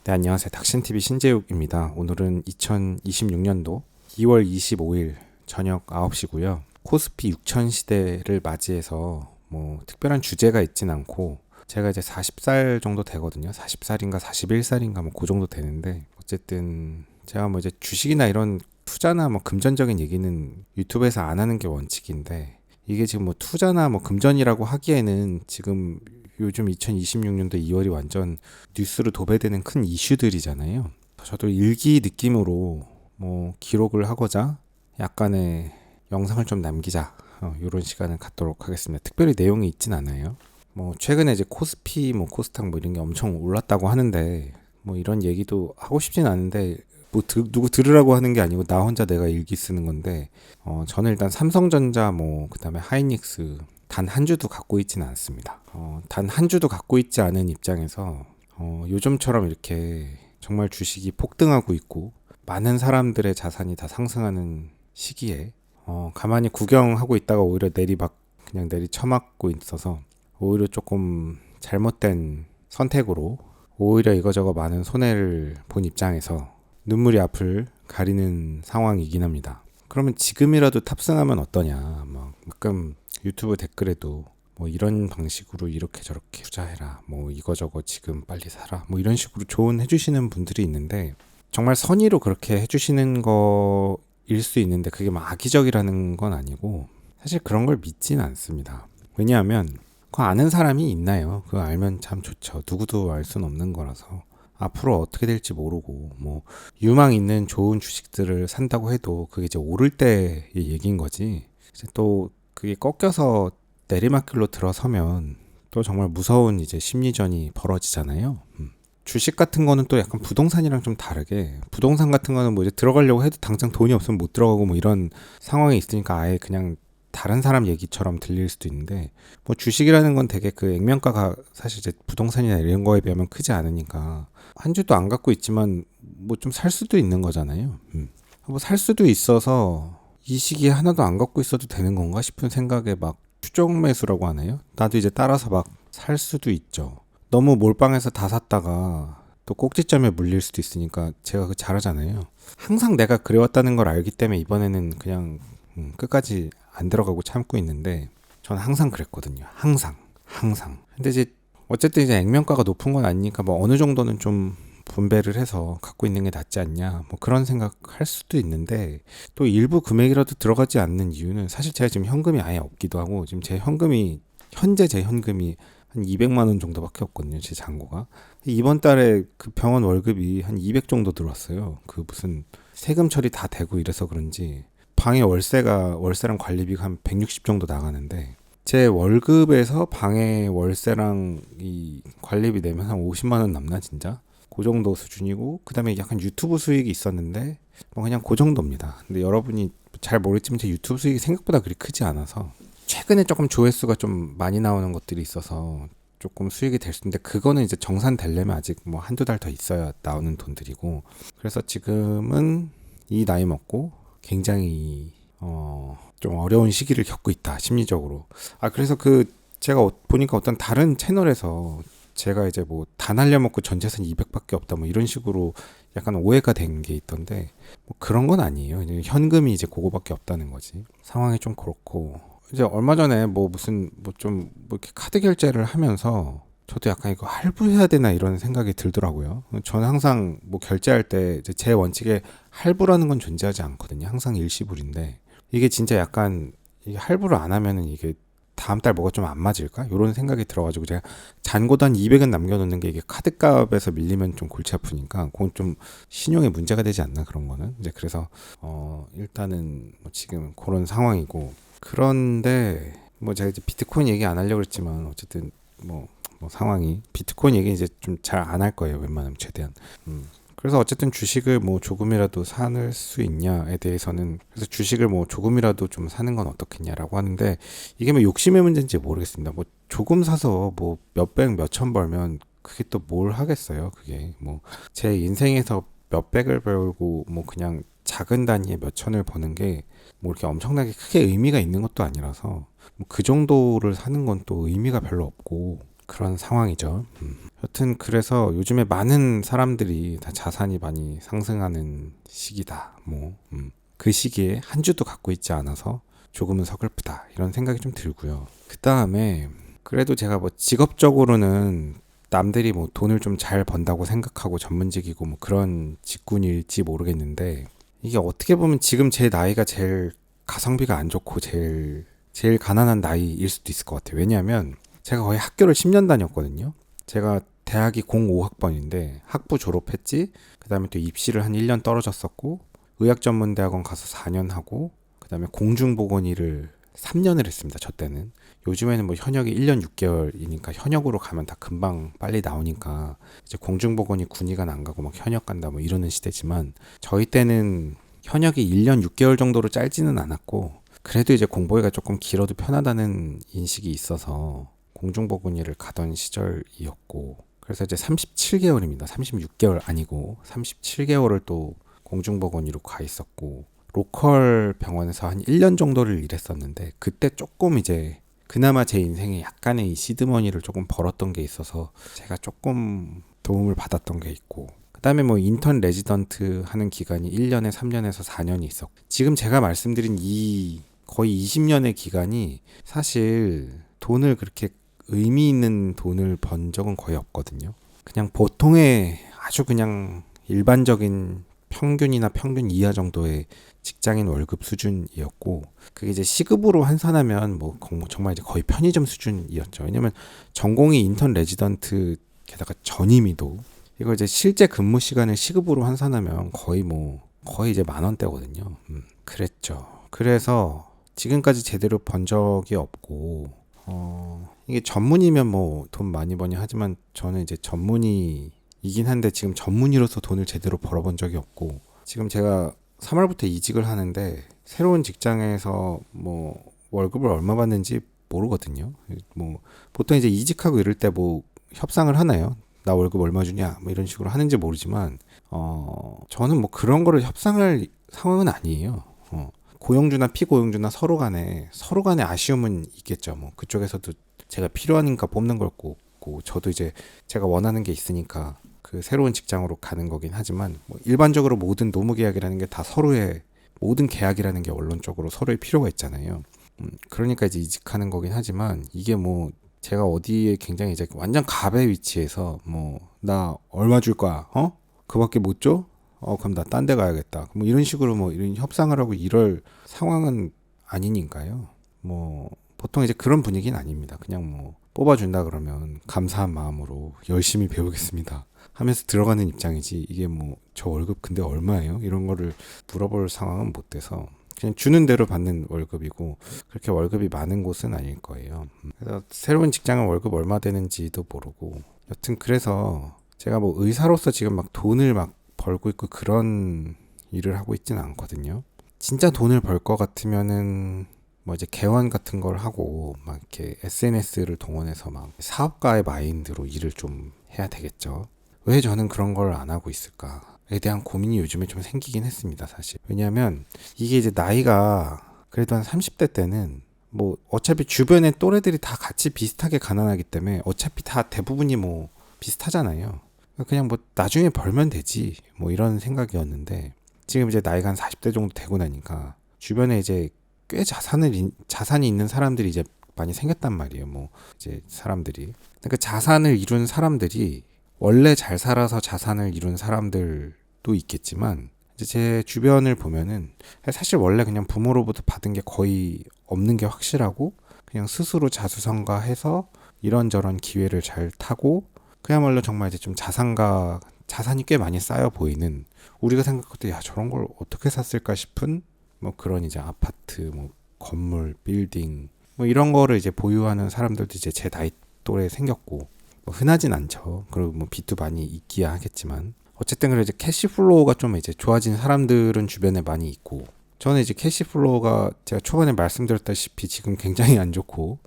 네, 안녕하세요. 닥신TV 신재욱입니다. 오늘은 2026년도 2월 25일 저녁 9시고요. 코스피 6000 시대를 맞이해서 뭐 특별한 주제가 있진 않고 제가 이제 40살 정도 되거든요. 40살인가 41살인가 뭐 그 정도 되는데 어쨌든 제가 뭐 이제 주식이나 이런 투자나 뭐 금전적인 얘기는 유튜브에서 안 하는 게 원칙인데 이게 지금 뭐 투자나 뭐 금전이라고 하기에는 지금 요즘 2026년도 2월이 완전 뉴스로 도배되는 큰 이슈들이잖아요. 저도 일기 느낌으로 뭐 기록을 하고자 약간의 영상을 좀 남기자 이런 시간을 갖도록 하겠습니다. 특별히 내용이 있진 않아요. 뭐 최근에 이제 코스피 뭐 코스닥 뭐 이런 게 엄청 올랐다고 하는데 뭐 이런 얘기도 하고 싶진 않은데 뭐 누구 들으라고 하는 게 아니고 나 혼자 내가 일기 쓰는 건데 저는 일단 삼성전자 뭐 그다음에 하이닉스 단 한 주도 갖고 있지는 않습니다. 단 한 주도 갖고 있지 않은 입장에서 요즘처럼 이렇게 정말 주식이 폭등하고 있고 많은 사람들의 자산이 다 상승하는 시기에 가만히 구경하고 있다가 오히려 그냥 내리 쳐맞고 있어서 오히려 조금 잘못된 선택으로 오히려 이거저거 많은 손해를 본 입장에서 눈물이 앞을 가리는 상황이긴 합니다. 그러면 지금이라도 탑승하면 어떠냐? 막 가끔 유튜브 댓글에도 뭐 이런 방식으로 이렇게 저렇게 투자해라. 뭐 이거저거 지금 빨리 사라. 뭐 이런 식으로 조언해 주시는 분들이 있는데 정말 선의로 그렇게 해 주시는 거일 수 있는데 그게 막 악의적이라는 건 아니고 사실 그런 걸 믿지는 않습니다. 왜냐하면 그거 아는 사람이 있나요? 그거 알면 참 좋죠. 누구도 알 수는 없는 거라서. 앞으로 어떻게 될지 모르고 뭐 유망 있는 좋은 주식들을 산다고 해도 그게 이제 오를 때의 얘기인 거지. 이제 또 그게 꺾여서 내리막길로 들어서면 또 정말 무서운 이제 심리전이 벌어지잖아요. 주식 같은 거는 또 약간 부동산이랑 좀 다르게 부동산 같은 거는 뭐 이제 들어가려고 해도 당장 돈이 없으면 못 들어가고 뭐 이런 상황이 있으니까 아예 그냥 다른 사람 얘기처럼 들릴 수도 있는데 뭐 주식이라는 건 되게 그 액면가가 사실 이제 부동산이나 이런 거에 비하면 크지 않으니까 한 주도 안 갖고 있지만 뭐 좀 살 수도 있는 거잖아요. 뭐 살 수도 있어서 이 시기에 하나도 안 갖고 있어도 되는 건가 싶은 생각에 막 추정 매수라고 하나요? 나도 이제 따라서 막 살 수도 있죠. 너무 몰빵해서 다 샀다가 또 꼭지점에 물릴 수도 있으니까 제가 그 잘하잖아요. 항상 내가 그래왔다는 걸 알기 때문에 이번에는 그냥 끝까지 안 들어가고 참고 있는데 저는 항상 그랬거든요. 항상. 근데 이제 어쨌든 이제 액면가가 높은 건 아니니까 뭐 어느 정도는 좀 분배를 해서 갖고 있는 게 낫지 않냐 뭐 그런 생각할 수도 있는데 또 일부 금액이라도 들어가지 않는 이유는 사실 제가 지금 현금이 아예 없기도 하고 지금 현재 제 현금이 한 200만 원 정도밖에 없거든요. 제 잔고가. 이번 달에 그 병원 월급이 한 200 정도 들어왔어요. 그 무슨 세금 처리 다 되고 이래서 그런지 방에 월세랑 관리비가 한 160 정도 나가는데 제 월급에서 방에 월세랑 이 관리비 내면 한 50만 원 남나 진짜? 그 정도 수준이고 그다음에 약간 유튜브 수익이 있었는데 뭐 그냥 그 정도입니다. 근데 여러분이 잘 모르겠지만 제 유튜브 수익이 생각보다 그리 크지 않아서 최근에 조금 조회수가 좀 많이 나오는 것들이 있어서 조금 수익이 될 수 있는데 그거는 이제 정산 되려면 아직 뭐 한두 달 더 있어야 나오는 돈들이고 그래서 지금은 이 나이 먹고 굉장히 좀 어려운 시기를 겪고 있다 심리적으로. 그래서 제가 보니까 어떤 다른 채널에서 제가 이제 뭐 다 날려먹고 전 재산 200밖에 없다 뭐 이런 식으로 약간 오해가 된 게 있던데 뭐 그런 건 아니에요. 현금이 이제 그거밖에 없다는 거지. 상황이 좀 그렇고 이제 얼마 전에 뭐 무슨 뭐 좀 뭐 이렇게 카드 결제를 하면서 저도 약간 이거 할부해야 되나 이런 생각이 들더라고요. 저는 항상 뭐 결제할 때 이제 제 원칙에 할부라는 건 존재하지 않거든요. 항상 일시불인데 이게 진짜 약간 이게 할부를 안 하면은 이게 다음 달 뭐가 좀 안 맞을까? 이런 생각이 들어가지고 제가 잔고도 한 200은 남겨놓는 게 이게 카드값에서 밀리면 좀 골치 아프니까 그건 좀 신용에 문제가 되지 않나 그런 거는 이제 그래서 일단은 뭐 지금 그런 상황이고 그런데 뭐 제가 이제 비트코인 얘기 안 하려고 했지만 어쨌든 뭐 상황이 비트코인 얘기 이제 좀 잘 안 할 거예요 웬만하면 최대한 그래서 어쨌든 주식을 뭐 조금이라도 사는 수 있냐에 대해서는 그래서 주식을 뭐 조금이라도 좀 사는 건 어떻겠냐라고 하는데 이게 뭐 욕심의 문제인지 모르겠습니다. 뭐 조금 사서 뭐 몇백 몇천 벌면 그게 또 뭘 하겠어요. 그게 뭐 제 인생에서 몇백을 벌고 뭐 그냥 작은 단위의 몇천을 버는 게 뭐 이렇게 엄청나게 크게 의미가 있는 것도 아니라서 뭐 그 정도를 사는 건 또 의미가 별로 없고 그런 상황이죠. 여튼 그래서 요즘에 많은 사람들이 다 자산이 많이 상승하는 시기다. 그 시기에 한 주도 갖고 있지 않아서 조금은 서글프다. 이런 생각이 좀 들고요. 그 다음에 그래도 제가 뭐 직업적으로는 남들이 뭐 돈을 좀 잘 번다고 생각하고 전문직이고 뭐 그런 직군일지 모르겠는데 이게 어떻게 보면 지금 제 나이가 제일 가성비가 안 좋고 제일 가난한 나이일 수도 있을 것 같아요. 왜냐하면 제가 거의 학교를 10년 다녔거든요. 제가 대학이 05학번인데 학부 졸업했지. 그 다음에 또 입시를 한 1년 떨어졌었고 의학전문대학원 가서 4년 하고 그 다음에 공중보건의를 3년을 했습니다. 저 때는. 요즘에는 뭐 현역이 1년 6개월이니까 현역으로 가면 다 금방 빨리 나오니까 이제 공중보건의 군의관 안 가고 막 현역 간다 뭐 이러는 시대지만 저희 때는 현역이 1년 6개월 정도로 짧지는 않았고 그래도 이제 공보위가 조금 길어도 편하다는 인식이 있어서 공중보건의를 가던 시절이었고 그래서 이제 37개월입니다. 36개월 아니고 37개월을 또 공중보건의로 가 있었고 로컬 병원에서 한 1년 정도를 일했었는데 그때 조금 이제 그나마 제 인생에 약간의 이 시드머니를 조금 벌었던 게 있어서 제가 조금 도움을 받았던 게 있고 그 다음에 뭐 인턴 레지던트 하는 기간이 1년에 3년에서 4년이 있었고 지금 제가 말씀드린 이 거의 20년의 기간이 사실 돈을 그렇게 의미 있는 돈을 번 적은 거의 없거든요. 그냥 보통의 아주 그냥 일반적인 평균이나 평균 이하 정도의 직장인 월급 수준이었고 그게 이제 시급으로 환산하면 뭐 정말 이제 거의 편의점 수준이었죠. 왜냐면 전공이 인턴 레지던트 게다가 전임의도 이거 이제 실제 근무 시간을 시급으로 환산하면 거의 이제 10,000원대거든요. 그랬죠. 그래서 지금까지 제대로 번 적이 없고 이게 전문이면 뭐 돈 많이 버니 하지만 저는 이제 전문의이긴 한데 지금 전문의로서 돈을 제대로 벌어본 적이 없고 지금 제가 3월부터 이직을 하는데 새로운 직장에서 뭐 월급을 얼마 받는지 모르거든요. 뭐 보통 이제 이직하고 이럴 때 뭐 협상을 하나요? 나 월급 얼마 주냐? 뭐 이런 식으로 하는지 모르지만 저는 뭐 그런 거를 협상할 상황은 아니에요. 고용주나 피고용주나 서로 간에 아쉬움은 있겠죠. 뭐 그쪽에서도 제가 필요하니까 뽑는 걸 거고 저도 이제 제가 원하는 게 있으니까 그 새로운 직장으로 가는 거긴 하지만 뭐 일반적으로 모든 노무 계약이라는 게 다 서로의 모든 계약이라는 게 원론적으로 서로의 필요가 있잖아요. 그러니까 이제 이직하는 거긴 하지만 이게 뭐 제가 어디에 굉장히 이제 완전 갑의 위치에서 뭐 나 얼마 줄 거야? 그밖에 못 줘? 그럼 나 딴 데 가야겠다. 뭐 이런 식으로 뭐 이런 협상을 하고 이럴 상황은 아니니까요. 뭐 보통 이제 그런 분위기는 아닙니다. 그냥 뭐 뽑아준다 그러면 감사한 마음으로 열심히 배우겠습니다 하면서 들어가는 입장이지 이게 뭐 저 월급 근데 얼마예요? 이런 거를 물어볼 상황은 못 돼서 그냥 주는 대로 받는 월급이고 그렇게 월급이 많은 곳은 아닐 거예요. 그래서 새로운 직장은 월급 얼마 되는지도 모르고 여튼 그래서 제가 뭐 의사로서 지금 막 돈을 막 벌고 있고 그런 일을 하고 있지는 않거든요. 진짜 돈을 벌 것 같으면은 뭐 이제 개원 같은 걸 하고 막 이렇게 SNS를 동원해서 막 사업가의 마인드로 일을 좀 해야 되겠죠. 왜 저는 그런 걸 안 하고 있을까에 대한 고민이 요즘에 좀 생기긴 했습니다, 사실. 왜냐하면 이게 이제 나이가 그래도 한 30대 때는 뭐 어차피 주변의 또래들이 다 같이 비슷하게 가난하기 때문에 어차피 다 대부분이 뭐 비슷하잖아요. 그냥 뭐 나중에 벌면 되지 뭐 이런 생각이었는데 지금 이제 나이가 한 40대 정도 되고 나니까 주변에 이제 꽤 자산이 있는 사람들이 이제 많이 생겼단 말이에요. 뭐 이제 사람들이 그 자산을 이룬 사람들이 원래 잘 살아서 자산을 이룬 사람들도 있겠지만 이제 제 주변을 보면은 사실 원래 그냥 부모로부터 받은 게 거의 없는 게 확실하고 그냥 스스로 자수성가해서 이런저런 기회를 잘 타고 그야말로 정말 이제 좀 자산이 꽤 많이 쌓여 보이는 우리가 생각할 때 야 저런 걸 어떻게 샀을까 싶은 뭐 그런 이제 아파트 뭐 건물 빌딩 뭐 이런 거를 이제 보유하는 사람들도 이제 제 나이 또래 생겼고 뭐 흔하진 않죠. 그리고 뭐 빚도 많이 있기야 하겠지만 어쨌든 그래 이제 캐시플로우가 좀 이제 좋아진 사람들은 주변에 많이 있고 저는 이제 캐시플로우가 제가 초반에 말씀드렸다시피 지금 굉장히 안 좋고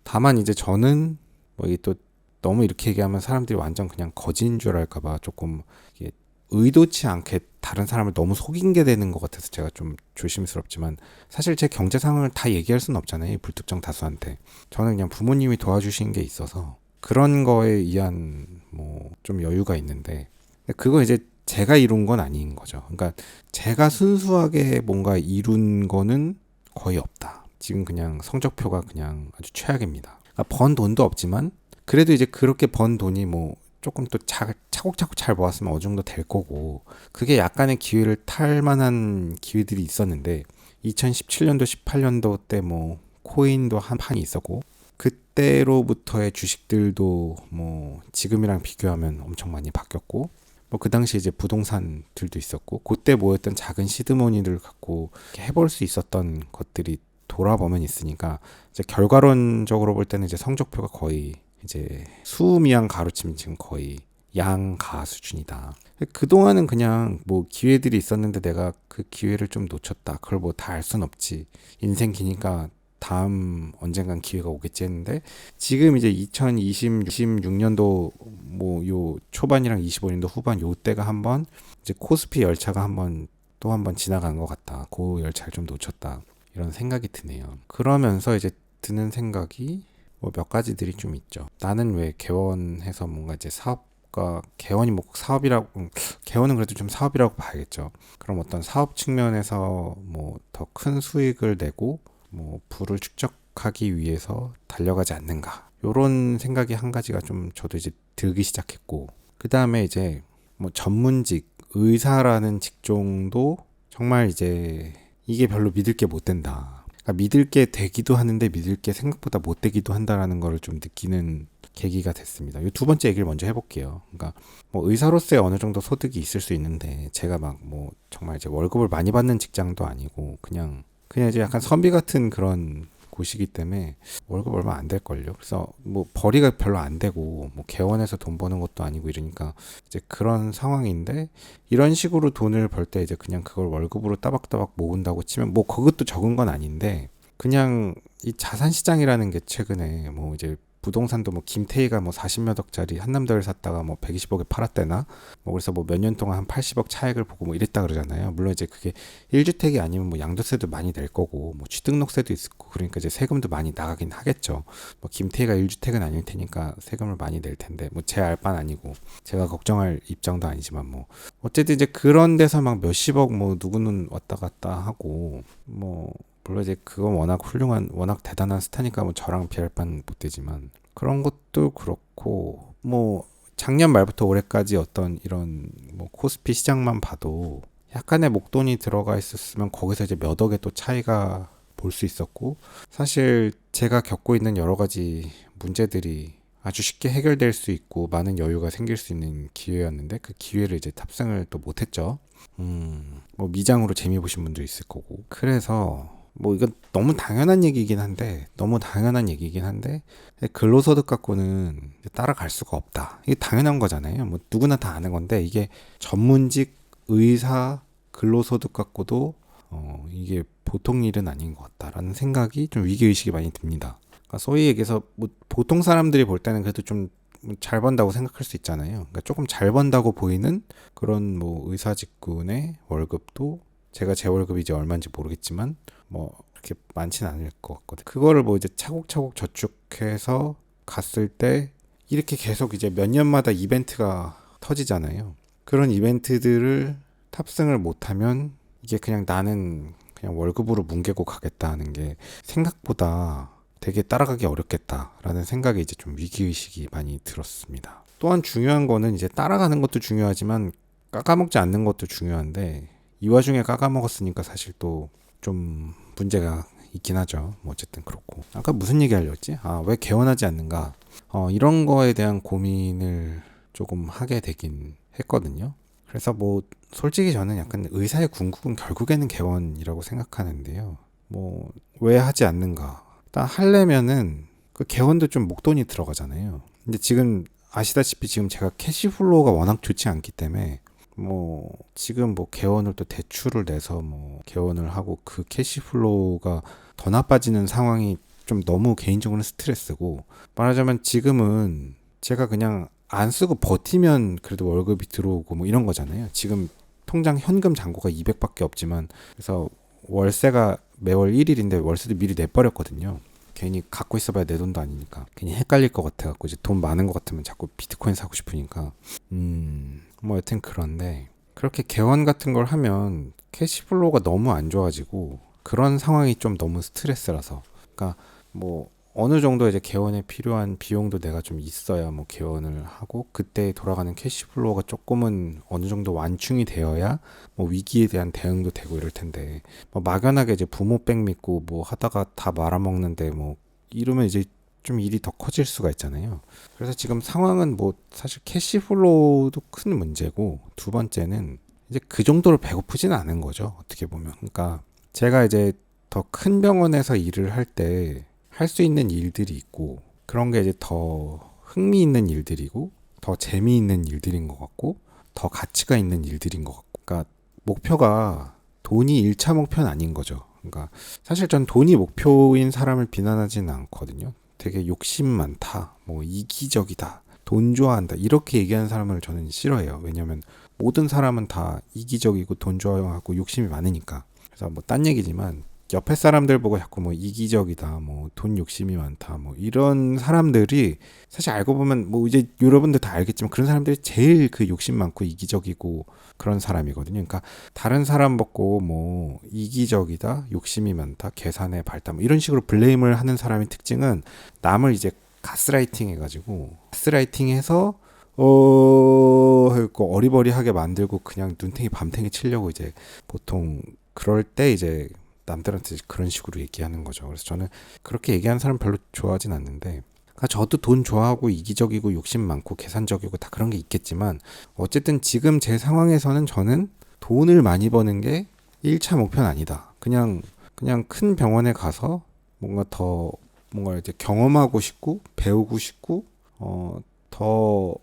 다만 이제 저는 뭐 이게 또 너무 이렇게 얘기하면 사람들이 완전 그냥 거지인 줄 알까봐 조금 이게 의도치 않게 다른 사람을 너무 속인 게 되는 것 같아서 제가 좀 조심스럽지만 사실 제 경제 상황을 다 얘기할 수는 없잖아요. 이 불특정 다수한테. 저는 그냥 부모님이 도와주신 게 있어서 그런 거에 의한 뭐 좀 여유가 있는데 그거 이제 제가 이룬 건 아닌 거죠. 그러니까 제가 순수하게 뭔가 이룬 거는 거의 없다. 지금 그냥 성적표가 그냥 아주 최악입니다. 그러니까 번 돈도 없지만 그래도 이제 그렇게 번 돈이 뭐 조금 또 차곡차곡 잘 모았으면 어느 정도 될 거고 그게 약간의 기회를 탈 만한 기회들이 있었는데 2017년도 18년도 때 뭐 코인도 한 판이 있었고 그때로부터의 주식들도 뭐 지금이랑 비교하면 엄청 많이 바뀌었고 뭐 그 당시 이제 부동산들도 있었고 그때 모였던 작은 시드머니를 갖고 해볼 수 있었던 것들이 돌아보면 있으니까 이제 결과론적으로 볼 때는 이제 성적표가 거의 이제 수미양 가로치면 지금 거의 양가 수준이다. 그동안은 그냥 뭐 기회들이 있었는데 내가 그 기회를 좀 놓쳤다. 그걸 뭐 다 알 순 없지. 인생 기니까 다음 언젠간 기회가 오겠지 했는데 지금 이제 2026년도 뭐 요 초반이랑 25년도 후반 요 때가 한번 이제 코스피 열차가 또 한번 지나간 것 같다. 그 열차를 좀 놓쳤다. 이런 생각이 드네요. 그러면서 이제 드는 생각이 뭐 몇 가지들이 좀 있죠. 나는 왜 개원해서 뭔가 이제 개원이 뭐 사업이라고 개원은 그래도 좀 사업이라고 봐야겠죠. 그럼 어떤 사업 측면에서 뭐 더 큰 수익을 내고 뭐 부를 축적하기 위해서 달려가지 않는가. 요런 생각이 한 가지가 좀 저도 이제 들기 시작했고 그 다음에 이제 뭐 전문직 의사라는 직종도 정말 이제 이게 별로 믿을 게 못 된다. 그러니까 믿을 게 되기도 하는데 믿을 게 생각보다 못 되기도 한다라는 거를 좀 느끼는 계기가 됐습니다. 이 두 번째 얘기를 먼저 해볼게요. 그러니까 뭐 의사로서의 어느 정도 소득이 있을 수 있는데 제가 막 뭐 정말 이제 월급을 많이 받는 직장도 아니고 그냥 이제 약간 선비 같은 그런 곳이기 때문에 월급 얼마 안 될걸요. 그래서 뭐 벌이가 별로 안 되고 뭐 개원해서 돈 버는 것도 아니고 이러니까 이제 그런 상황인데 이런 식으로 돈을 벌 때 이제 그냥 그걸 월급으로 따박따박 모은다고 치면 뭐 그것도 적은 건 아닌데 그냥 이 자산 시장이라는 게 최근에 뭐 이제 부동산도 뭐 김태희가 뭐 40몇 억짜리 한남대를 샀다가 뭐 120억에 팔았대나 뭐 그래서 뭐 몇 년 동안 한 80억 차익을 보고 뭐 이랬다 그러잖아요. 물론 이제 그게 1주택이 아니면 뭐 양도세도 많이 낼 거고 뭐 취등록세도 있고 그러니까 이제 세금도 많이 나가긴 하겠죠. 뭐 김태희가 1주택은 아닐 테니까 세금을 많이 낼 텐데 뭐 제 알 바는 아니고 제가 걱정할 입장도 아니지만 뭐 어쨌든 이제 그런 데서 막 몇십억 뭐 누구는 왔다 갔다 하고 뭐 물론 이제 그건 워낙 대단한 스타니까 뭐 저랑 비할 바는 못 되지만 그런 것도 그렇고 뭐 작년 말부터 올해까지 어떤 이런 뭐 코스피 시장만 봐도 약간의 목돈이 들어가 있었으면 거기서 이제 몇 억의 또 차이가 볼 수 있었고 사실 제가 겪고 있는 여러 가지 문제들이 아주 쉽게 해결될 수 있고 많은 여유가 생길 수 있는 기회였는데 그 기회를 이제 탑승을 또 못했죠. 뭐 미장으로 재미 보신 분도 있을 거고 그래서 뭐 이건 너무 당연한 얘기긴 한데 근로소득 갖고는 따라갈 수가 없다. 이게 당연한 거잖아요. 뭐 누구나 다 아는 건데 이게 전문직 의사 근로소득 갖고도 이게 보통 일은 아닌 것 같다라는 생각이 좀 위기의식이 많이 듭니다. 그러니까 소위 얘기해서 뭐 보통 사람들이 볼 때는 그래도 좀 잘 번다고 생각할 수 있잖아요. 그러니까 조금 잘 번다고 보이는 그런 뭐 의사 직군의 월급도 제가 제 월급이 이제 얼마인지 모르겠지만 뭐 그렇게 많지는 않을 것 같거든요. 그거를 뭐 이제 차곡차곡 저축해서 갔을 때 이렇게 계속 이제 몇 년마다 이벤트가 터지잖아요. 그런 이벤트들을 탑승을 못하면 이게 그냥 나는 그냥 월급으로 뭉개고 가겠다 하는 게 생각보다 되게 따라가기 어렵겠다라는 생각에 이제 좀 위기의식이 많이 들었습니다. 또한 중요한 거는 이제 따라가는 것도 중요하지만 깎아먹지 않는 것도 중요한데 이 와중에 깎아먹었으니까 사실 또 좀 문제가 있긴 하죠. 뭐 어쨌든 그렇고 아까 무슨 얘기 하려고 했지? 왜 개원하지 않는가? 이런 거에 대한 고민을 조금 하게 되긴 했거든요. 그래서 뭐 솔직히 저는 약간 의사의 궁극은 결국에는 개원이라고 생각하는데요. 뭐 왜 하지 않는가? 일단 하려면은 그 개원도 좀 목돈이 들어가잖아요. 근데 지금 아시다시피 지금 제가 캐시플로우가 워낙 좋지 않기 때문에 뭐 지금 뭐 개원을 또 대출을 내서 뭐 개원을 하고 그 캐시플로우가 더 나빠지는 상황이 좀 너무 개인적으로는 스트레스고 말하자면 지금은 제가 그냥 안 쓰고 버티면 그래도 월급이 들어오고 뭐 이런 거잖아요. 지금 통장 현금 잔고가 200밖에 없지만 그래서 월세가 매월 1일인데 월세도 미리 내버렸거든요. 괜히 갖고 있어봐야 내 돈도 아니니까 괜히 헷갈릴 것 같아갖고 이제 돈 많은 것 같으면 자꾸 비트코인 사고 싶으니까 뭐 여튼 그런데 그렇게 개원 같은 걸 하면 캐시플로우가 너무 안 좋아지고 그런 상황이 좀 너무 스트레스라서 그러니까 뭐 어느 정도 이제 개원에 필요한 비용도 내가 좀 있어야 뭐 개원을 하고 그때 돌아가는 캐시플로우가 조금은 어느 정도 완충이 되어야 뭐 위기에 대한 대응도 되고 이럴 텐데 뭐 막연하게 이제 부모백 믿고 뭐 하다가 다 말아먹는데 뭐 이러면 이제 좀 일이 더 커질 수가 있잖아요. 그래서 지금 상황은 뭐 사실 캐시플로우도 큰 문제고 두 번째는 이제 그 정도로 배고프지는 않은 거죠. 어떻게 보면. 그러니까 제가 이제 더 큰 병원에서 일을 할 때 할 수 있는 일들이 있고 그런 게 이제 더 흥미있는 일들이고 더 재미있는 일들인 것 같고 더 가치가 있는 일들인 것 같고 그러니까 목표가 돈이 1차 목표는 아닌 거죠. 그러니까 사실 전 돈이 목표인 사람을 비난하지는 않거든요. 되게 욕심 많다, 뭐 이기적이다, 돈 좋아한다 이렇게 얘기하는 사람을 저는 싫어해요. 왜냐하면 모든 사람은 다 이기적이고 돈 좋아하고 욕심이 많으니까. 그래서 뭐 딴 얘기지만 옆에 사람들 보고 자꾸 뭐 이기적이다, 뭐 돈 욕심이 많다, 뭐 이런 사람들이 사실 알고 보면 뭐 이제 여러분들 다 알겠지만 그런 사람들이 제일 그 욕심 많고 이기적이고 그런 사람이거든요. 그러니까 다른 사람 보고 뭐 이기적이다, 욕심이 많다, 계산에 밝다, 뭐 이런 식으로 블레임을 하는 사람의 특징은 남을 이제 가스라이팅 해가지고 가스라이팅 해서 했고 어리버리하게 만들고 그냥 눈탱이 밤탱이 치려고 이제 보통 그럴 때 이제 남들한테 그런 식으로 얘기하는 거죠. 그래서 저는 그렇게 얘기하는 사람 별로 좋아하진 않는데 그러니까 저도 돈 좋아하고 이기적이고 욕심 많고 계산적이고 다 그런 게 있겠지만 어쨌든 지금 제 상황에서는 저는 돈을 많이 버는 게 1차 목표는 아니다. 그냥 큰 병원에 가서 뭔가 이제 경험하고 싶고 배우고 싶고 더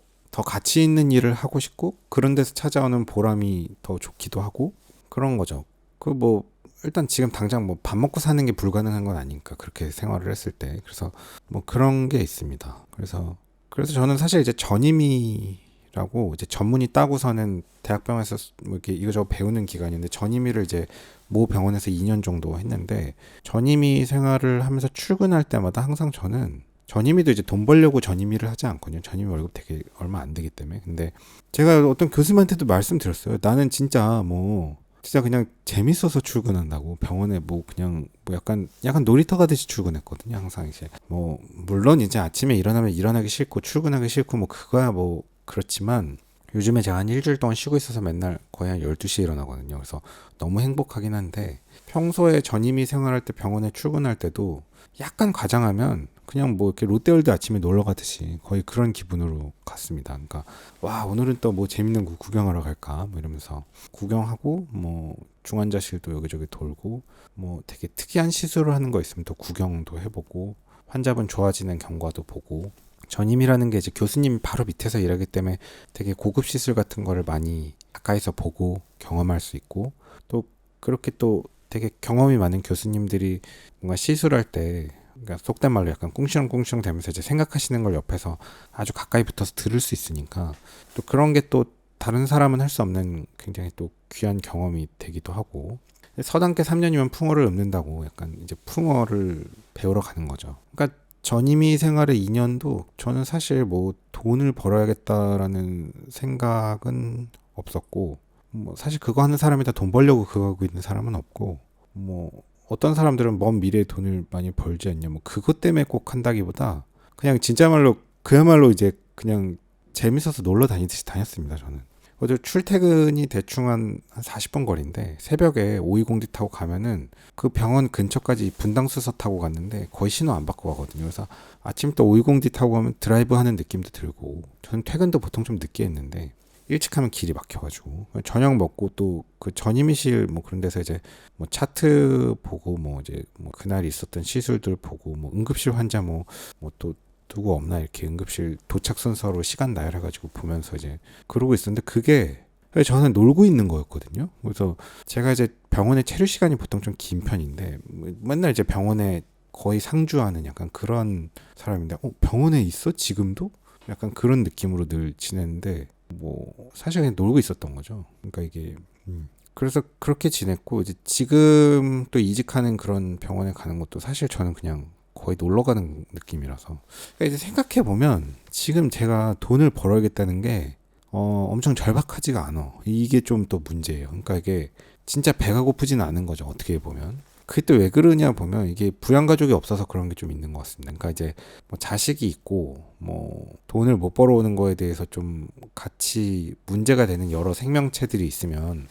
가치 있는 일을 하고 싶고 그런 데서 찾아오는 보람이 더 좋기도 하고 그런 거죠. 그 뭐 일단 지금 당장 뭐 밥 먹고 사는 게 불가능한 건 아니니까 그렇게 생활을 했을 때 그래서 뭐 그런 게 있습니다. 그래서 저는 사실 이제 전임의라고 이제 전문의 따고서는 대학병원에서 뭐 이렇게 이거저거 배우는 기간인데 전임의를 이제 모 병원에서 2년 정도 했는데 전임의 생활을 하면서 출근할 때마다 항상 저는 전임의도 이제 돈 벌려고 전임의를 하지 않거든요. 전임의 월급 되게 얼마 안 되기 때문에. 근데 제가 어떤 교수님한테도 말씀드렸어요. 나는 진짜 그냥 재밌어서 출근한다고 병원에 뭐 그냥 뭐 약간 놀이터 가듯이 출근했거든요. 항상 이제 뭐 물론 이제 아침에 일어나면 일어나기 싫고 출근하기 싫고 뭐 그거야 뭐 그렇지만 요즘에 제가 한 일주일 동안 쉬고 있어서 맨날 거의 한 12시에 일어나거든요. 그래서 너무 행복하긴 한데 평소에 전임의 생활할 때 병원에 출근할 때도 약간 과장하면 그냥 뭐 이렇게 롯데월드 아침에 놀러 가듯이 거의 그런 기분으로 갔습니다. 그러니까 와 오늘은 또 뭐 재밌는 거 구경하러 갈까 뭐 이러면서 구경하고 뭐 중환자실도 여기저기 돌고 뭐 되게 특이한 시술을 하는 거 있으면 또 구경도 해보고 환자분 좋아지는 경과도 보고 전임이라는 게 이제 교수님 바로 밑에서 일하기 때문에 되게 고급 시술 같은 거를 많이 가까이서 보고 경험할 수 있고 또 그렇게 또 되게 경험이 많은 교수님들이 뭔가 시술할 때 그러니까 속된 말로 약간 꿍시렁꿍시렁 되면서 이제 생각하시는 걸 옆에서 아주 가까이 붙어서 들을 수 있으니까 또 그런 게 또 다른 사람은 할 수 없는 굉장히 또 귀한 경험이 되기도 하고 서당계 3년이면 풍어를 읊는다고 약간 이제 풍어를 배우러 가는 거죠. 그러니까 전임의 생활의 2년도 저는 사실 뭐 돈을 벌어야겠다라는 생각은 없었고 뭐 사실 그거 하는 사람이다 돈 벌려고 그거 하고 있는 사람은 없고 뭐 어떤 사람들은 먼 미래에 돈을 많이 벌지 않냐 뭐 그것 때문에 꼭 한다기보다 그냥 진짜말로 그야말로 이제 그냥 재밌어서 놀러 다니듯이 다녔습니다. 저는 어제 출퇴근이 대충 한 40분 거리인데 새벽에 520D 타고 가면은 그 병원 근처까지 분당수소 타고 갔는데 거의 신호 안 받고 가거든요. 그래서 아침부터 520D 타고 가면 드라이브 하는 느낌도 들고 저는 퇴근도 보통 좀 늦게 했는데 일찍 하면 길이 막혀가지고 저녁 먹고 또 그 전임의실 뭐 그런 데서 이제 뭐 차트 보고 뭐 이제 뭐 그날 있었던 시술들 보고 뭐 응급실 환자 뭐 또 누구 없나 이렇게 응급실 도착 순서로 시간 나열해가지고 보면서 이제 그러고 있었는데 그게 저는 놀고 있는 거였거든요. 그래서 제가 이제 병원에 체류 시간이 보통 좀 긴 편인데 맨날 이제 병원에 거의 상주하는 약간 그런 사람인데 병원에 있어 지금도? 약간 그런 느낌으로 늘 지냈는데 뭐 사실 그냥 놀고 있었던 거죠. 그러니까 이게 그래서 그렇게 지냈고 이제 지금 또 이직하는 그런 병원에 가는 것도 사실 저는 그냥 거의 놀러 가는 느낌이라서 그러니까 이제 생각해 보면 지금 제가 돈을 벌어야겠다는 게 엄청 절박하지가 않아. 이게 좀 또 문제예요. 그러니까 이게 진짜 배가 고프지는 않은 거죠. 어떻게 보면. 그게 또 왜 그러냐 보면 이게 부양가족이 없어서 그런 게 좀 있는 것 같습니다. 그러니까 이제 뭐 자식이 있고 뭐 돈을 못 벌어오는 거에 대해서 좀 같이 문제가 되는 여러 생명체들이 있으면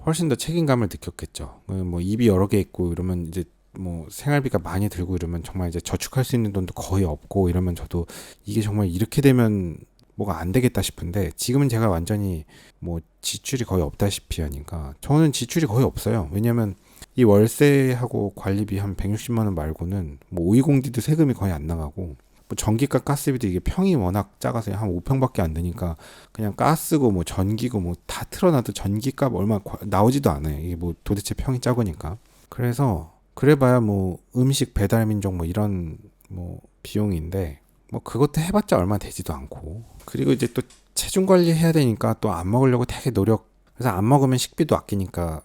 훨씬 더 책임감을 느꼈겠죠. 뭐 입이 여러 개 있고 이러면 이제 뭐 생활비가 많이 들고 이러면 정말 이제 저축할 수 있는 돈도 거의 없고 이러면 저도 이게 정말 이렇게 되면 뭐가 안 되겠다 싶은데 지금은 제가 완전히 뭐 지출이 거의 없다시피 하니까 저는 지출이 거의 없어요. 왜냐면 이 월세하고 관리비 한 160만 원 말고는 뭐 오이공디도 세금이 거의 안 나가고 뭐 전기가 가스비도 이게 평이 워낙 작아서 한 5평밖에 안 되니까 그냥 가스고 뭐 전기고 뭐 다 틀어놔도 전기값 얼마 나오지도 않아요. 이게 뭐 도대체 평이 작으니까. 그래서 그래봐야 뭐 음식 배달 민족 뭐 이런 뭐 비용인데 뭐 그것도 해봤자 얼마 되지도 않고 그리고 이제 또 체중 관리 해야 되니까 또 안 먹으려고 되게 노력 그래서 안 먹으면 식비도 아끼니까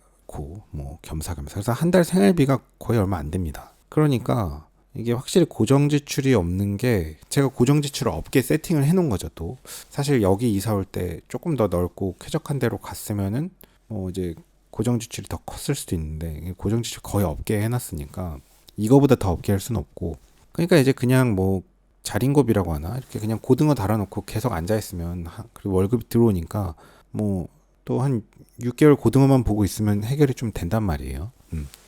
뭐 겸사겸사 그래서 한 달 생활비가 거의 얼마 안 됩니다. 그러니까 이게 확실히 고정 지출이 없는 게 제가 고정 지출을 없게 세팅을 해놓은 거죠. 또 사실 여기 이사 올 때 조금 더 넓고 쾌적한 데로 갔으면은 뭐 이제 고정 지출이 더 컸을 수도 있는데 고정 지출 거의 없게 해놨으니까 이거보다 더 없게 할 수는 없고 그러니까 이제 그냥 뭐 자린고비라고 하나 이렇게 그냥 고등어 달아놓고 계속 앉아있으면 그리고 월급이 들어오니까 뭐 또 한 6개월 고등어만 보고 있으면 해결이 좀 된단 말이에요.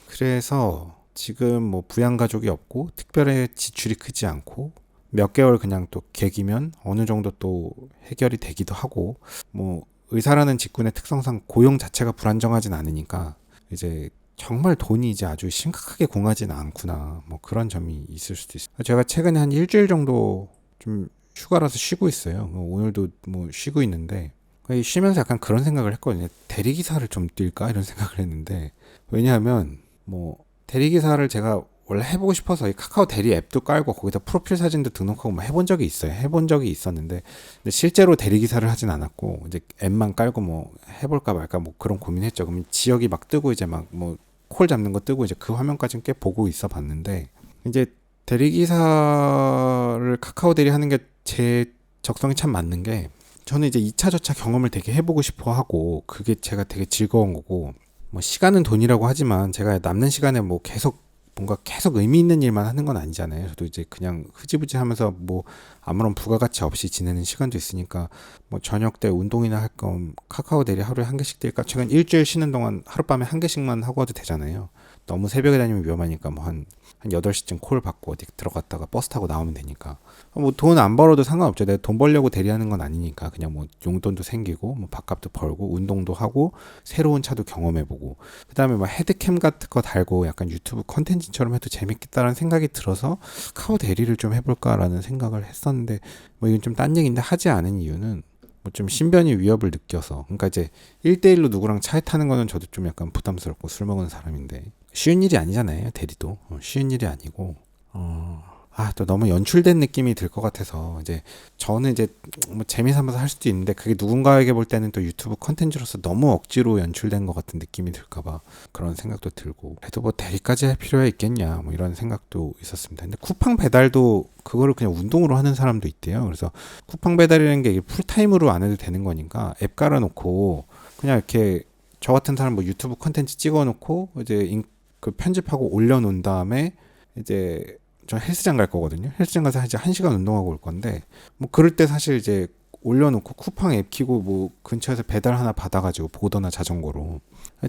그래서 지금 뭐 부양가족이 없고 특별히 지출이 크지 않고 몇 개월 그냥 또 객이면 어느 정도 또 해결이 되기도 하고 뭐 의사라는 직군의 특성상 고용 자체가 불안정하진 않으니까 이제 정말 돈이 이제 아주 심각하게 공하지는 않구나 뭐 그런 점이 있을 수도 있어요. 제가 최근에 한 일주일 정도 좀 휴가라서 쉬고 있어요. 뭐 오늘도 뭐 쉬고 있는데 쉬면서 약간 그런 생각을 했거든요. 대리기사를 좀 뛸까 이런 생각을 했는데 왜냐하면 뭐 대리기사를 제가 원래 해보고 싶어서 이 카카오 대리 앱도 깔고 거기다 프로필 사진도 등록하고 뭐 해본 적이 있어요. 해본 적이 있었는데 근데 실제로 대리기사를 하진 않았고 이제 앱만 깔고 뭐 해볼까 말까 뭐 그런 고민했죠. 그럼 지역이 막 뜨고 이제 막 뭐 콜 잡는 거 뜨고 이제 그 화면까지는 꽤 보고 있어 봤는데 이제 대리기사를 카카오 대리 하는 게 제 적성이 참 맞는 게 저는 이제 2차 저차 경험을 되게 해보고 싶어 하고 그게 제가 되게 즐거운 거고 뭐 시간은 돈이라고 하지만 제가 남는 시간에 뭐 뭔가 계속 의미 있는 일만 하는 건 아니잖아요. 저도 이제 그냥 흐지부지 하면서 뭐 아무런 부가가치 없이 지내는 시간도 있으니까 뭐 저녁 때 운동이나 할 거면 카카오 대리 하루에 한 개씩 뛸까? 최근 일주일 쉬는 동안 하룻밤에 한 개씩만 하고 와도 되잖아요. 너무 새벽에 다니면 위험하니까 뭐 한 8시쯤 콜 받고 어디 들어갔다가 버스 타고 나오면 되니까 뭐 돈 안 벌어도 상관없죠. 내가 돈 벌려고 대리하는 건 아니니까 그냥 뭐 용돈도 생기고 뭐 밥값도 벌고 운동도 하고 새로운 차도 경험해보고 그 다음에 막 헤드캠 같은 거 달고 약간 유튜브 컨텐츠처럼 해도 재밌겠다라는 생각이 들어서 카카오 대리를 좀 해볼까라는 생각을 했었는데 뭐 이건 좀 딴 얘기인데 하지 않은 이유는 뭐 좀 신변의 위협을 느껴서 그러니까 이제 1대1로 누구랑 차에 타는 거는 저도 좀 약간 부담스럽고 술 먹은 사람인데 쉬운 일이 아니잖아요. 대리도 쉬운 일이 아니고 또 너무 연출된 느낌이 들 것 같아서 이제 저는 이제 뭐 재미삼아서 할 수도 있는데 그게 누군가에게 볼 때는 또 유튜브 컨텐츠로서 너무 억지로 연출된 것 같은 느낌이 들까봐 그런 생각도 들고 그래도 뭐 대리까지 할 필요가 있겠냐 뭐 이런 생각도 있었습니다. 근데 쿠팡 배달도 그거를 그냥 운동으로 하는 사람도 있대요. 그래서 쿠팡 배달이라는 게 풀타임으로 안 해도 되는 거니까 앱 깔아놓고 그냥 이렇게 저 같은 사람 뭐 유튜브 컨텐츠 찍어놓고 이제 그 편집하고 올려놓은 다음에 이제 저 헬스장 갈 거거든요. 헬스장 가서 이제 1시간 운동하고 올 건데 뭐 그럴 때 사실 이제 올려놓고 쿠팡 앱 키고 뭐 근처에서 배달 하나 받아가지고 보거나 자전거로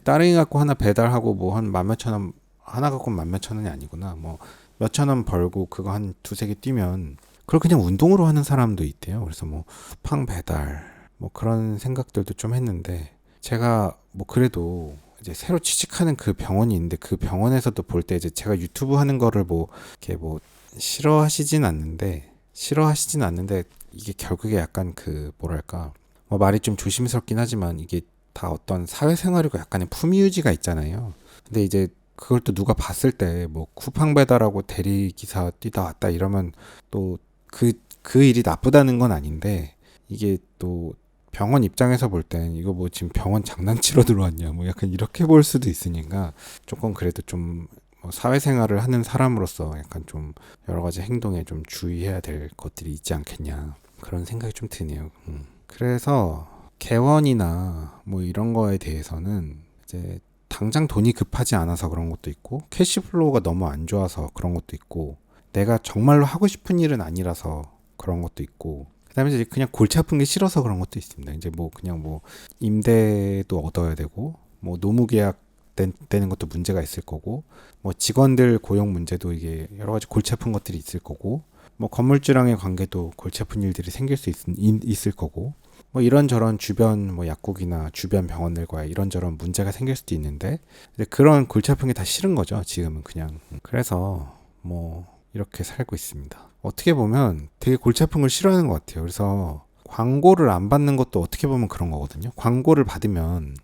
따릉이 갖고 하나 배달하고 뭐 한 만몇천 원 하나 갖고 만몇천 원이 아니구나 뭐 몇천 원 벌고 그거 한 두세 개 뛰면 그걸 그냥 운동으로 하는 사람도 있대요. 그래서 뭐 쿠팡 배달 뭐 그런 생각들도 좀 했는데 제가 뭐 그래도 이제 새로 취직하는 그 병원이 있는데 그 병원에서도 볼 때 이제 제가 유튜브 하는 거를 뭐 이렇게 뭐 싫어하시진 않는데 이게 결국에 약간 그 뭐랄까 뭐 말이 좀 조심스럽긴 하지만 이게 다 어떤 사회생활이고 약간의 품위 유지가 있잖아요. 근데 이제 그걸 또 누가 봤을 때 뭐 쿠팡 배달하고 대리기사 뛰다 왔다 이러면 또 그 그 일이 나쁘다는 건 아닌데 이게 또 병원 입장에서 볼 땐 이거 뭐 지금 병원 장난치러 들어왔냐 뭐 약간 이렇게 볼 수도 있으니까 조금 그래도 좀뭐 사회생활을 하는 사람으로서 약간 좀 여러 가지 행동에 좀 주의해야 될 것들이 있지 않겠냐 그런 생각이 좀 드네요. 그래서 개원이나 뭐 이런 거에 대해서는 이제 당장 돈이 급하지 않아서 그런 것도 있고 캐시플로우가 너무 안 좋아서 그런 것도 있고 내가 정말로 하고 싶은 일은 아니라서 그런 것도 있고 그다음에 이제 그냥 골치 아픈 게 싫어서 그런 것도 있습니다. 이제 뭐 그냥 뭐 임대도 얻어야 되고 뭐 노무 계약 되는 것도 문제가 있을 거고 뭐 직원들 고용 문제도 이게 여러 가지 골치 아픈 것들이 있을 거고 뭐 건물주랑의 관계도 골치 아픈 일들이 생길 수 있을 거고 뭐 이런저런 주변 뭐 약국이나 주변 병원들과 이런저런 문제가 생길 수도 있는데 이제 그런 골치 아픈 게 다 싫은 거죠. 지금은 그냥 그래서 뭐 이렇게 살고 있습니다. 어떻게 보면 되게 골치 아픈 걸 싫어하는 것 같아요. 그래서 광고를 안 받는 것도 어떻게 보면 그런 거거든요. 광고를 받으면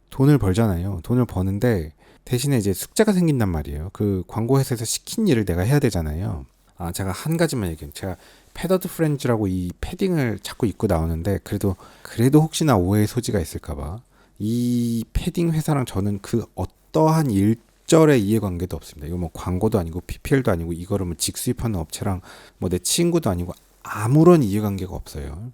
돈을 벌잖아요. 돈을 버는데 대신에 이제 숙제가 생긴단 말이에요. 그 광고 회사에서 시킨 일을 내가 해야 되잖아요. 아, 제가 한 가지만 얘기해요. 제가 패더드 프렌즈라고 이 패딩을 자꾸 입고 나오는데 그래도 혹시나 오해의 소지가 있을까봐 이 패딩 회사랑 저는 그 어떠한 일절의 이해관계도 없습니다. 이거 뭐 광고도 아니고 PPL도 아니고 이거를 뭐 직수입하는 업체랑 뭐 내 친구도 아니고 아무런 이해관계가 없어요.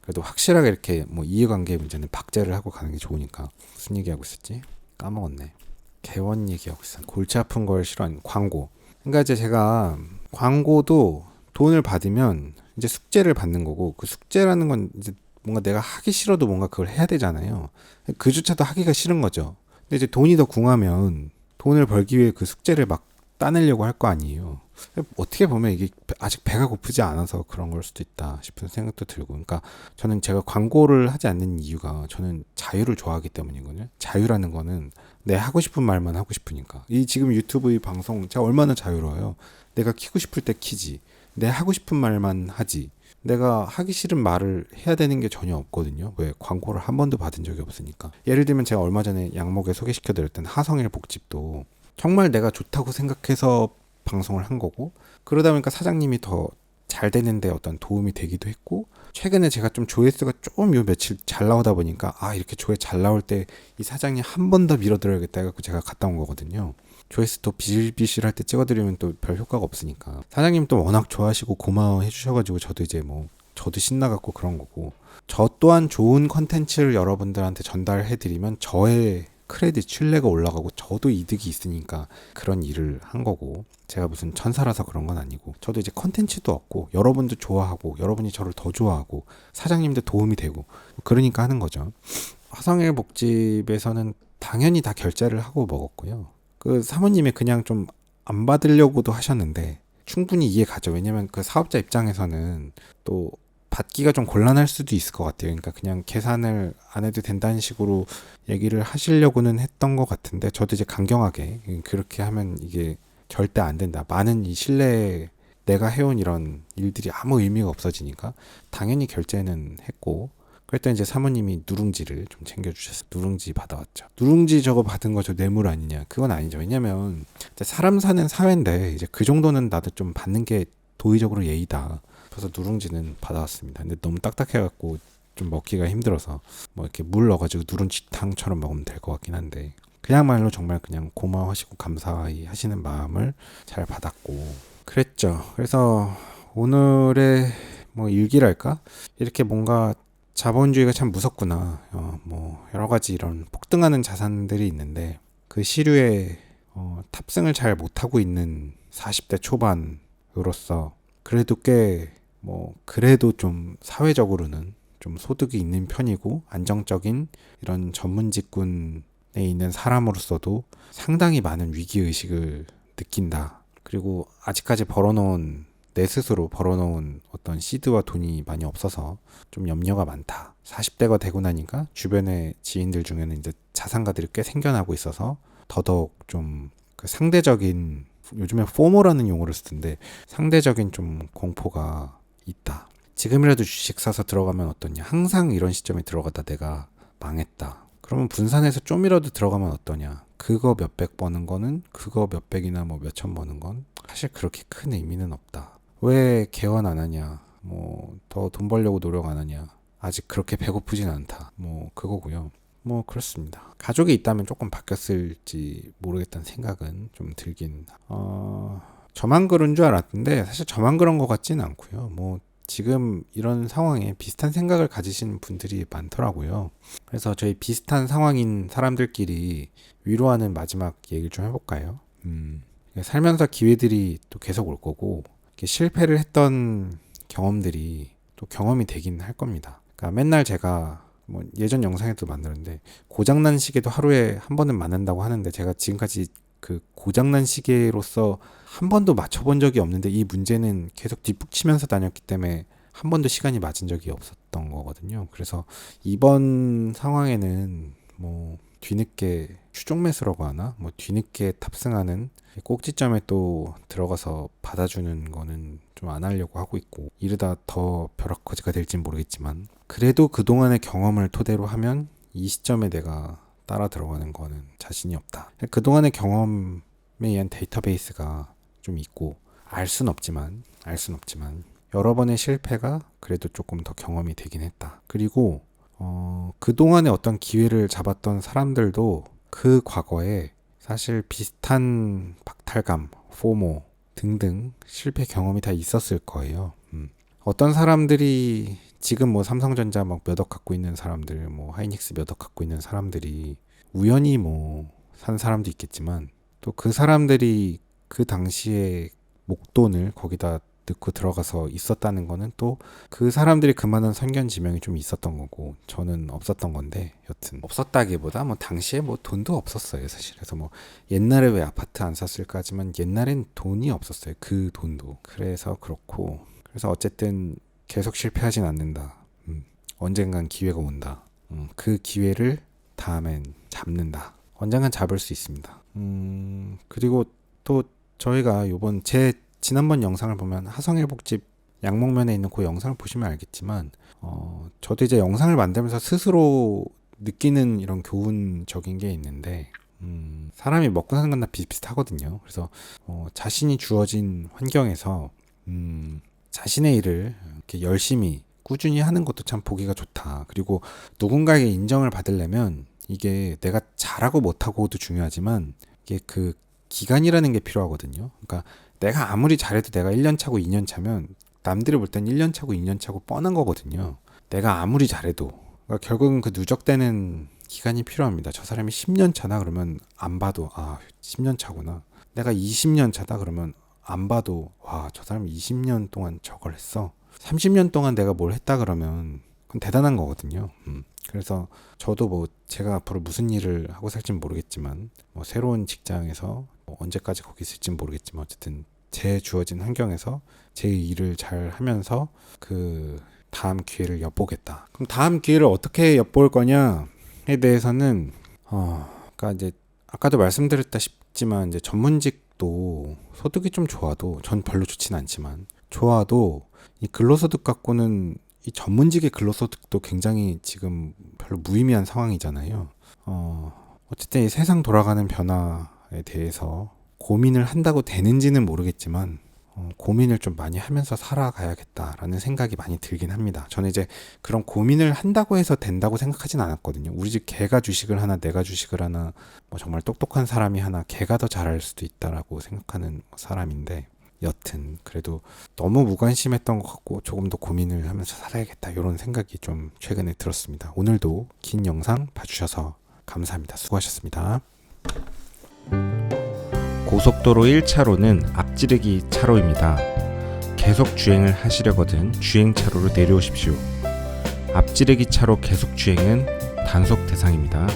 그래도 확실하게 이렇게 뭐 이해관계 문제는 박제를 하고 가는 게 좋으니까. 무슨 얘기하고 있었지? 까먹었네. 개원 얘기하고 있어. 골치 아픈 걸 싫어하는 광고. 그러니까 이제 제가 광고도 돈을 받으면 이제 숙제를 받는 거고 그 숙제라는 건 이제 뭔가 내가 하기 싫어도 뭔가 그걸 해야 되잖아요. 그조차도 하기가 싫은 거죠. 근데 이제 돈이 더 궁하면 돈을 벌기 위해 그 숙제를 막 따내려고 할 거 아니에요. 어떻게 보면 이게 아직 배가 고프지 않아서 그런 걸 수도 있다 싶은 생각도 들고 그러니까 저는 제가 광고를 하지 않는 이유가 저는 자유를 좋아하기 때문이거든요. 자유라는 거는 내 하고 싶은 말만 하고 싶으니까 이 지금 유튜브 이 방송 제가 얼마나 자유로워요. 내가 키고 싶을 때 키지 내 하고 싶은 말만 하지 내가 하기 싫은 말을 해야 되는 게 전혀 없거든요. 왜? 광고를 한 번도 받은 적이 없으니까. 예를 들면 제가 얼마 전에 양목에 소개시켜드렸던 하성일 복집도 정말 내가 좋다고 생각해서 방송을 한 거고 그러다 보니까 사장님이 더 잘 되는데 어떤 도움이 되기도 했고 최근에 제가 좀 조회수가 좀 요 며칠 잘 나오다 보니까 아 이렇게 조회 잘 나올 때 이 사장님 한 번 더 밀어드려야겠다 해갖고 제가 갔다 온 거거든요. 조회수 또 비실비실할 때 찍어드리면 또 별 효과가 없으니까 사장님 또 워낙 좋아하시고 고마워해 주셔가지고 저도 이제 뭐 저도 신나갖고 그런 거고 저 또한 좋은 컨텐츠를 여러분들한테 전달해드리면 저의 크레딧 신뢰가 올라가고 저도 이득이 있으니까 그런 일을 한 거고 제가 무슨 천사라서 그런 건 아니고 저도 이제 컨텐츠도 얻고 여러분도 좋아하고 여러분이 저를 더 좋아하고 사장님도 도움이 되고 그러니까 하는 거죠. 화성일 복집에서는 당연히 다 결제를 하고 먹었고요. 그 사모님이 그냥 좀 안 받으려고도 하셨는데 충분히 이해 가죠. 왜냐면 그 사업자 입장에서는 또 받기가 좀 곤란할 수도 있을 것 같아요. 그러니까 그냥 계산을 안 해도 된다는 식으로 얘기를 하시려고는 했던 것 같은데 저도 이제 강경하게 그렇게 하면 이게 절대 안 된다. 많은 이 신뢰에 내가 해온 이런 일들이 아무 의미가 없어지니까 당연히 결제는 했고 그랬더니 이제 사모님이 누룽지를 좀 챙겨주셨어요. 누룽지 받아왔죠. 누룽지 저거 받은 거 저 뇌물 아니냐? 그건 아니죠. 왜냐면 사람 사는 사회인데 이제 그 정도는 나도 좀 받는 게 도의적으로 예의다. 그래서 누룽지는 받아왔습니다. 근데 너무 딱딱해갖고 좀 먹기가 힘들어서 뭐 이렇게 물 넣어가지고 누룽지탕처럼 먹으면 될 것 같긴 한데 그냥말로 정말 그냥 고마워하시고 감사히 하시는 마음을 잘 받았고 그랬죠. 그래서 오늘의 뭐 일기랄까? 이렇게 뭔가 자본주의가 참 무섭구나. 뭐 여러 가지 이런 폭등하는 자산들이 있는데 그 시류에 탑승을 잘 못하고 있는 40대 초반으로서 그래도 꽤 뭐 그래도 좀 사회적으로는 좀 소득이 있는 편이고 안정적인 이런 전문 직군에 있는 사람으로서도 상당히 많은 위기의식을 느낀다. 그리고 아직까지 내 스스로 벌어놓은 어떤 시드와 돈이 많이 없어서 좀 염려가 많다. 40대가 되고 나니까 주변의 지인들 중에는 이제 자산가들이 꽤 생겨나고 있어서 더더욱 좀 그 상대적인 요즘에 포모라는 용어를 쓰던데 상대적인 좀 공포가 있다. 지금이라도 주식 사서 들어가면 어떠냐. 항상 이런 시점에 들어가다 내가 망했다. 그러면 분산해서 좀이라도 들어가면 어떠냐. 그거 몇백 버는 거는 그거 몇백이나 뭐 몇천 버는 건 사실 그렇게 큰 의미는 없다. 왜 개원 안 하냐, 뭐 더 돈 벌려고 노력 안 하냐, 아직 그렇게 배고프진 않다, 뭐 그거고요. 뭐 그렇습니다. 가족이 있다면 조금 바뀌었을지 모르겠다는 생각은 좀 들긴. 저만 그런 줄 알았는데 사실 저만 그런 것 같지는 않고요. 뭐 지금 이런 상황에 비슷한 생각을 가지시는 분들이 많더라고요. 그래서 저희 비슷한 상황인 사람들끼리 위로하는 마지막 얘기를 좀 해볼까요? 살면서 기회들이 또 계속 올 거고, 실패를 했던 경험들이 또 경험이 되긴 할 겁니다. 그러니까 맨날 제가 뭐 예전 영상에도 만들었는데, 고장난 시계도 하루에 한 번은 맞는다고 하는데, 제가 지금까지 그 고장난 시계로서 한 번도 맞춰본 적이 없는데, 이 문제는 계속 뒷북치면서 다녔기 때문에 한 번도 시간이 맞은 적이 없었던 거거든요. 그래서 이번 상황에는 뭐 뒤늦게 추종 매수라고 하나, 뭐 뒤늦게 탑승하는 꼭지점에 또 들어가서 받아주는 거는 좀 안 하려고 하고 있고, 이러다 더 벼락거지가 될진 모르겠지만, 그래도 그동안의 경험을 토대로 하면 이 시점에 내가 따라 들어가는 거는 자신이 없다. 그동안의 경험에 의한 데이터베이스가 좀 있고, 알 순 없지만 여러 번의 실패가 그래도 조금 더 경험이 되긴 했다. 그리고 그동안에 어떤 기회를 잡았던 사람들도 그 과거에 사실 비슷한 박탈감, 포모 등등 실패 경험이 다 있었을 거예요. 어떤 사람들이 지금 뭐 삼성전자 막 몇 억 갖고 있는 사람들, 뭐 하이닉스 몇 억 갖고 있는 사람들이 우연히 뭐 산 사람도 있겠지만, 또 그 사람들이 그 당시에 목돈을 거기다 넣고 들어가서 있었다는 거는 또 그 사람들이 그만한 선견지명이 좀 있었던 거고, 저는 없었던 건데, 여튼 없었다기보다 뭐 당시에 뭐 돈도 없었어요 사실. 그래서 뭐 옛날에 왜 아파트 안 샀을까 하지만 옛날엔 돈이 없었어요, 그 돈도. 그래서 그렇고, 그래서 어쨌든 계속 실패하진 않는다. 언젠간 기회가 온다. 그 기회를 다음엔 잡는다. 언젠간 잡을 수 있습니다. 그리고 또 저희가 요번 제 지난번 영상을 보면 하성일복집 양목면에 있는 그 영상을 보시면 알겠지만, 저도 이제 영상을 만들면서 스스로 느끼는 이런 교훈적인 게 있는데, 사람이 먹고 사는 건 다 비슷비슷하거든요. 그래서 자신이 주어진 환경에서 자신의 일을 이렇게 열심히 꾸준히 하는 것도 참 보기가 좋다. 그리고 누군가에게 인정을 받으려면 이게 내가 잘하고 못하고도 중요하지만, 이게 그 기간이라는 게 필요하거든요. 그러니까 내가 아무리 잘해도 내가 1년 차고 2년 차면 남들이 볼 땐 1년 차고 2년 차고 뻔한 거거든요. 내가 아무리 잘해도. 그러니까 결국은 그 누적되는 기간이 필요합니다. 저 사람이 10년 차다 그러면 안 봐도 10년 차구나. 내가 20년 차다 그러면 안 봐도 저 사람이 20년 동안 저걸 했어. 30년 동안 내가 뭘 했다 그러면 그건 대단한 거거든요. 그래서 저도 뭐 제가 앞으로 무슨 일을 하고 살지는 모르겠지만, 뭐 새로운 직장에서 뭐 언제까지 거기 있을지는 모르겠지만, 어쨌든 제 주어진 환경에서 제 일을 잘 하면서 그 다음 기회를 엿보겠다. 그럼 다음 기회를 어떻게 엿볼 거냐에 대해서는 그러니까 이제 아까도 말씀드렸다시피지만, 이제 전문직도 소득이 좀 좋아도, 전 별로 좋지는 않지만 좋아도 이 근로소득 갖고는 이 전문직의 근로소득도 굉장히 지금 별로 무의미한 상황이잖아요. 어쨌든 이 세상 돌아가는 변화에 대해서 고민을 한다고 되는지는 모르겠지만, 고민을 좀 많이 하면서 살아가야겠다라는 생각이 많이 들긴 합니다. 저는 이제 그런 고민을 한다고 해서 된다고 생각하진 않았거든요. 우리 집 개가 주식을 하나, 내가 주식을 하나, 뭐 정말 똑똑한 사람이 하나, 개가 더 잘할 수도 있다라고 생각하는 사람인데, 여튼 그래도 너무 무관심했던 것 같고 조금 더 고민을 하면서 살아야겠다, 이런 생각이 좀 최근에 들었습니다. 오늘도 긴 영상 봐주셔서 감사합니다. 수고하셨습니다. 고속도로 1차로는 앞지르기 차로입니다. 계속 주행을 하시려거든 주행차로로 내려오십시오. 앞지르기 차로 계속 주행은 단속 대상입니다.